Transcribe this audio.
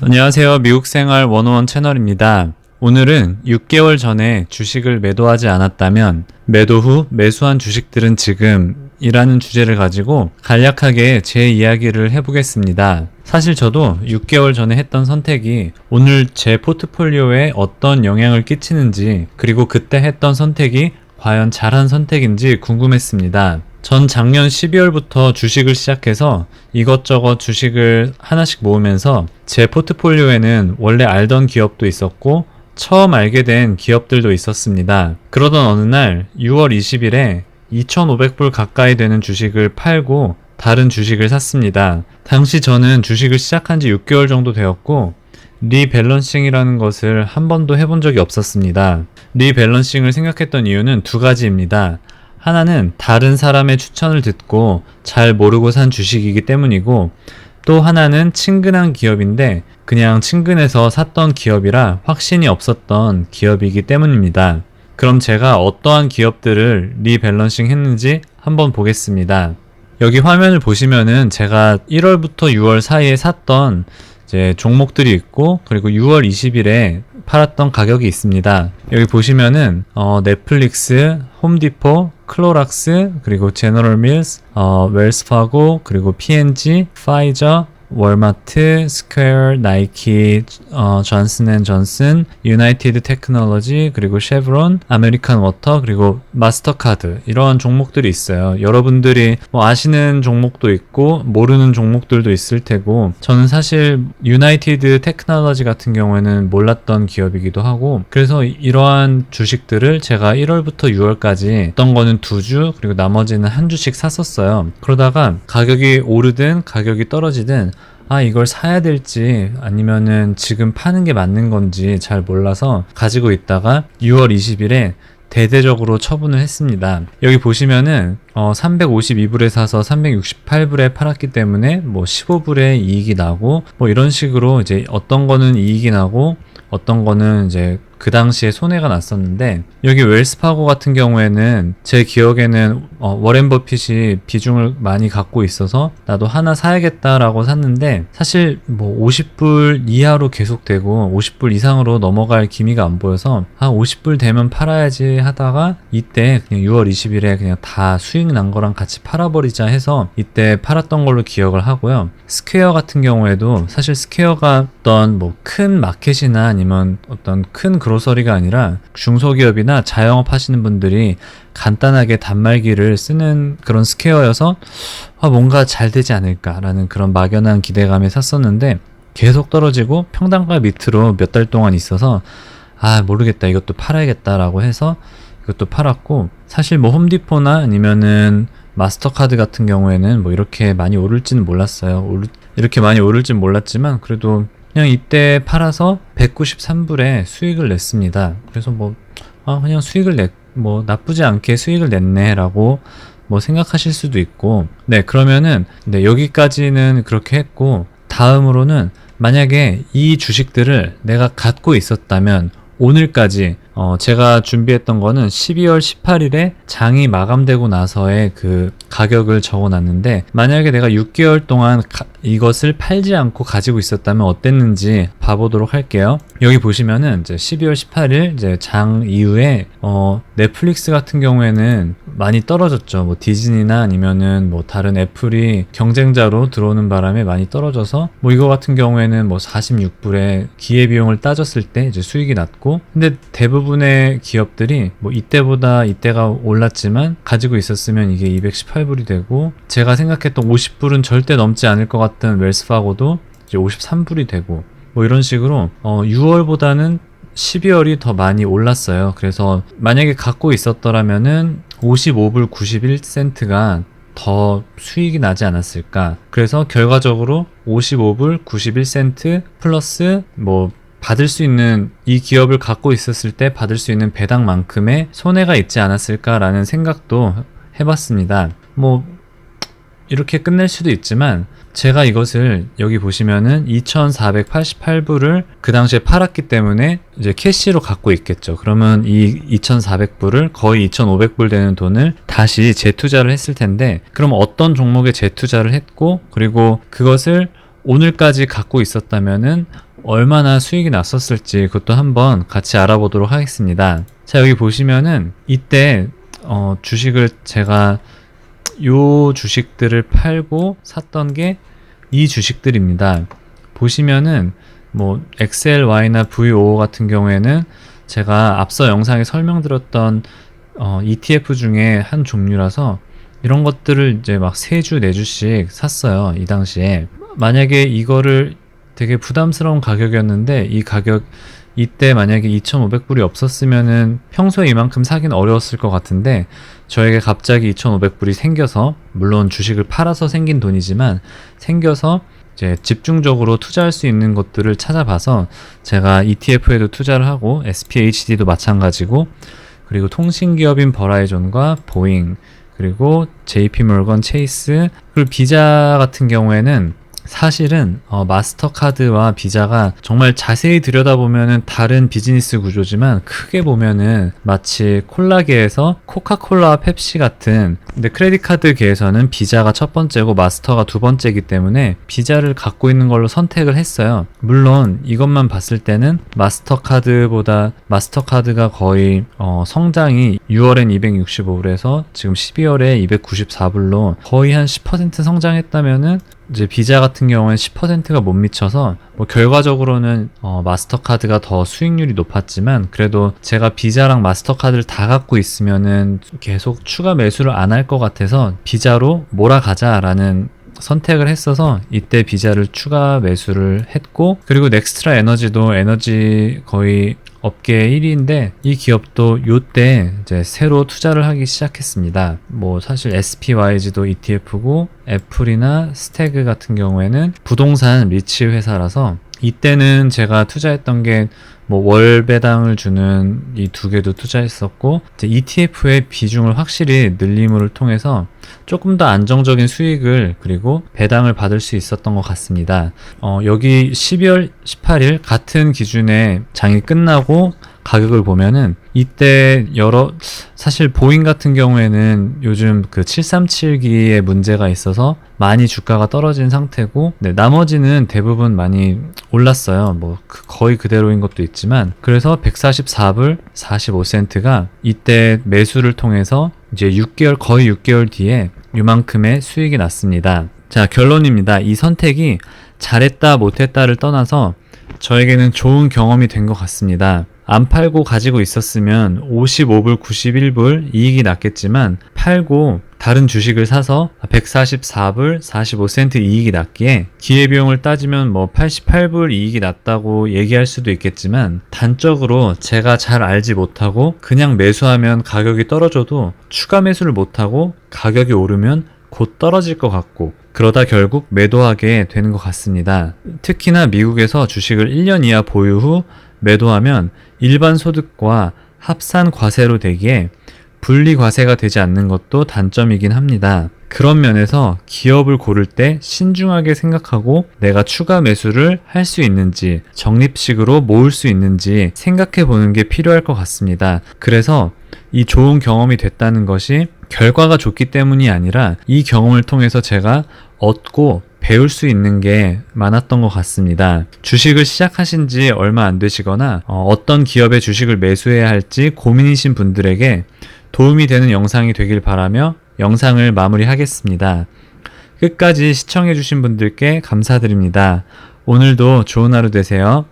안녕하세요. 미국생활 101 채널입니다. 오늘은 6개월 전에 주식을 매도하지 않았다면 매도 후 매수한 주식들은 지금 이라는 주제를 가지고 간략하게 제 이야기를 해보겠습니다. 사실 저도 6개월 전에 했던 선택이 오늘 제 포트폴리오에 어떤 영향을 끼치는지, 그리고 그때 했던 선택이 과연 잘한 선택인지 궁금했습니다. 전 작년 12월부터 주식을 시작해서 이것저것 주식을 하나씩 모으면서 제 포트폴리오에는 원래 알던 기업도 있었고 처음 알게 된 기업들도 있었습니다. 그러던 어느 날 6월 20일에 2,500불 가까이 되는 주식을 팔고 다른 주식을 샀습니다. 당시 저는 주식을 시작한 지 6개월 정도 되었고 리밸런싱이라는 것을 한 번도 해본 적이 없었습니다. 리밸런싱을 생각했던 이유는 두 가지입니다. 하나는 다른 사람의 추천을 듣고 잘 모르고 산 주식이기 때문이고, 또 하나는 친근한 기업인데 그냥 친근해서 샀던 기업이라 확신이 없었던 기업이기 때문입니다. 그럼 제가 어떠한 기업들을 리밸런싱 했는지 한번 보겠습니다. 여기 화면을 보시면은 제가 1월부터 6월 사이에 샀던 이제 종목들이 있고, 그리고 6월 20일에 팔았던 가격이 있습니다. 여기 보시면은 넷플릭스, 홈디포, 클로락스, 그리고 제너럴 밀스, 웰스파고, 그리고 P&G, 파이저, 월마트, 스퀘어, 나이키, 존슨앤존슨, 유나이티드 테크놀로지, 그리고 쉐브론, 아메리칸 워터, 그리고 마스터카드, 이런 종목들이 있어요. 여러분들이 아시는 종목도 있고 모르는 종목들도 있을 테고, 저는 사실 유나이티드 테크놀로지 같은 경우에는 몰랐던 기업이기도 하고, 그래서 이러한 주식들을 제가 1월부터 6월까지 어떤 거는 2주, 그리고 나머지는 한 주씩 샀었어요. 그러다가 가격이 오르든 가격이 떨어지든 이걸 사야 될지 아니면은 지금 파는 게 맞는 건지 잘 몰라서 가지고 있다가 6월 20일에 대대적으로 처분을 했습니다. 여기 보시면은 352불에 사서 368불에 팔았기 때문에 15불에 이익이 나고, 이런 식으로 이제 어떤 거는 이익이 나고 어떤 거는 이제 그 당시에 손해가 났었는데, 여기 웰스파고 같은 경우에는 제 기억에는 워렌 버핏이 비중을 많이 갖고 있어서 나도 하나 사야겠다라고 샀는데, 사실 50불 이하로 계속되고 50불 이상으로 넘어갈 기미가 안 보여서 50불 되면 팔아야지 하다가 이때 그냥 6월 20일에 그냥 다 수익 난 거랑 같이 팔아버리자 해서 이때 팔았던 걸로 기억을 하고요. 스퀘어 같은 경우에도 사실 스퀘어가 어떤 큰 마켓이나 아니면 어떤 큰 그로서리가 아니라 중소기업이나 자영업 하시는 분들이 간단하게 단말기를 쓰는 그런 스퀘어여서 뭔가 잘 되지 않을까라는 그런 막연한 기대감에 샀었는데, 계속 떨어지고 평단가 밑으로 몇 달 동안 있어서 모르겠다, 이것도 팔아야겠다라고 해서 이것도 팔았고, 사실 홈디포나 아니면은 마스터카드 같은 경우에는 이렇게 많이 오를지는 몰랐어요. 이렇게 많이 오를지는 몰랐지만 그래도 그냥 이때 팔아서 193불에 수익을 냈습니다. 그래서 그냥 수익을 나쁘지 않게 수익을 냈네 라고 생각하실 수도 있고, 그러면은 여기까지는 그렇게 했고, 다음으로는 만약에 이 주식들을 내가 갖고 있었다면 오늘까지 제가 준비했던 거는 12월 18일에 장이 마감되고 나서의 그 가격을 적어놨는데, 만약에 내가 6개월 동안 이것을 팔지 않고 가지고 있었다면 어땠는지 봐보도록 할게요. 여기 보시면은 이제 12월 18일 이제 장 이후에 넷플릭스 같은 경우에는 많이 떨어졌죠. 디즈니나 아니면은 다른 애플이 경쟁자로 들어오는 바람에 많이 떨어져서 이거 같은 경우에는 46불에 기회비용을 따졌을 때 이제 수익이 났고, 근데 대부분의 기업들이 이때보다 이때가 올랐지만 가지고 있었으면 이게 218불이 되고, 제가 생각했던 50불은 절대 넘지 않을 것 같던 웰스파고도 이제 53불이 되고, 이런 식으로 6월보다는 12월이 더 많이 올랐어요. 그래서 만약에 갖고 있었더라면은 55불 91센트가 더 수익이 나지 않았을까. 그래서 결과적으로 55불 91센트 플러스 받을 수 있는, 이 기업을 갖고 있었을 때 받을 수 있는 배당만큼의 손해가 있지 않았을까라는 생각도 해봤습니다. 이렇게 끝낼 수도 있지만 제가 이것을 여기 보시면은 2,488불을 그 당시에 팔았기 때문에 이제 캐시로 갖고 있겠죠. 그러면 이 2,400불을 거의 2,500불 되는 돈을 다시 재투자를 했을 텐데, 그럼 어떤 종목에 재투자를 했고, 그리고 그것을 오늘까지 갖고 있었다면은 얼마나 수익이 났었을지 그것도 한번 같이 알아보도록 하겠습니다. 자, 여기 보시면은 이때 주식을 제가 요 주식들을 팔고 샀던 게 이 주식들입니다. 보시면은 뭐 XLY나 VO 같은 경우에는 제가 앞서 영상에 설명드렸던 ETF 중에 한 종류라서 이런 것들을 이제 막 3주, 4주씩 샀어요. 이 당시에. 만약에 이거를 되게 부담스러운 가격이었는데 이 가격 이때 만약에 2,500불이 없었으면은 평소에 이만큼 사긴 어려웠을 것 같은데 저에게 갑자기 2,500불이 생겨서, 물론 주식을 팔아서 생긴 돈이지만 생겨서 이제 집중적으로 투자할 수 있는 것들을 찾아봐서 제가 ETF에도 투자를 하고 SPHD도 마찬가지고, 그리고 통신기업인 버라이존과 보잉, 그리고 JP모건 체이스, 그리고 비자 같은 경우에는 사실은 마스터카드와 비자가 정말 자세히 들여다보면은 다른 비즈니스 구조지만 크게 보면은 마치 콜라계에서 코카콜라와 펩시 같은, 근데 크레딧 카드계에서는 비자가 첫 번째고 마스터가 두 번째이기 때문에 비자를 갖고 있는 걸로 선택을 했어요. 물론 이것만 봤을 때는 마스터카드가 거의 성장이 6월엔 265불에서 지금 12월에 294불로 거의 한 10% 성장했다면은 이제 비자 같은 경우는 10%가 못 미쳐서 뭐 결과적으로는 마스터카드가 더 수익률이 높았지만, 그래도 제가 비자랑 마스터카드를 다 갖고 있으면은 계속 추가 매수를 안 할 것 같아서 비자로 몰아가자라는 선택을 했어서 이때 비자를 추가 매수를 했고, 그리고 넥스트라 에너지도 에너지 거의 업계 1위인데 이 기업도 요때 이제 새로 투자를 하기 시작했습니다. 뭐 사실 SPYG도 ETF고 애플이나 스태그 같은 경우에는 부동산 리츠 회사라서 이때는 제가 투자했던 게 뭐 월 배당을 주는 이 두 개도 투자했었고, 이제 ETF의 비중을 확실히 늘림을 통해서 조금 더 안정적인 수익을 그리고 배당을 받을 수 있었던 것 같습니다. 여기 12월 18일 같은 기준에 장이 끝나고 가격을 보면은 이때 사실 보잉 같은 경우에는 요즘 그 737기에 문제가 있어서 많이 주가가 떨어진 상태고, 네, 나머지는 대부분 많이 올랐어요. 뭐 거의 그대로인 것도 있지만, 그래서 144불 45센트가 이때 매수를 통해서 이제 거의 6개월 뒤에 이만큼의 수익이 났습니다. 자, 결론입니다. 이 선택이 잘했다 못했다를 떠나서 저에게는 좋은 경험이 된 것 같습니다. 안 팔고 가지고 있었으면 55불, 91불 이익이 났겠지만, 팔고 다른 주식을 사서 144불 45센트 이익이 났기에 기회비용을 따지면 뭐 88불 이익이 났다고 얘기할 수도 있겠지만, 단적으로 제가 잘 알지 못하고 그냥 매수하면 가격이 떨어져도 추가 매수를 못하고 가격이 오르면 곧 떨어질 것 같고, 그러다 결국 매도하게 되는 것 같습니다. 특히나 미국에서 주식을 1년 이하 보유 후 매도하면 일반 소득과 합산 과세로 되기에 분리 과세가 되지 않는 것도 단점이긴 합니다. 그런 면에서 기업을 고를 때 신중하게 생각하고 내가 추가 매수를 할 수 있는지, 적립식으로 모을 수 있는지 생각해 보는 게 필요할 것 같습니다. 그래서 이 좋은 경험이 됐다는 것이 결과가 좋기 때문이 아니라 이 경험을 통해서 제가 얻고 배울 수 있는 게 많았던 것 같습니다. 주식을 시작하신 지 얼마 안 되시거나 어떤 기업의 주식을 매수해야 할지 고민이신 분들에게 도움이 되는 영상이 되길 바라며 영상을 마무리하겠습니다. 끝까지 시청해주신 분들께 감사드립니다. 오늘도 좋은 하루 되세요.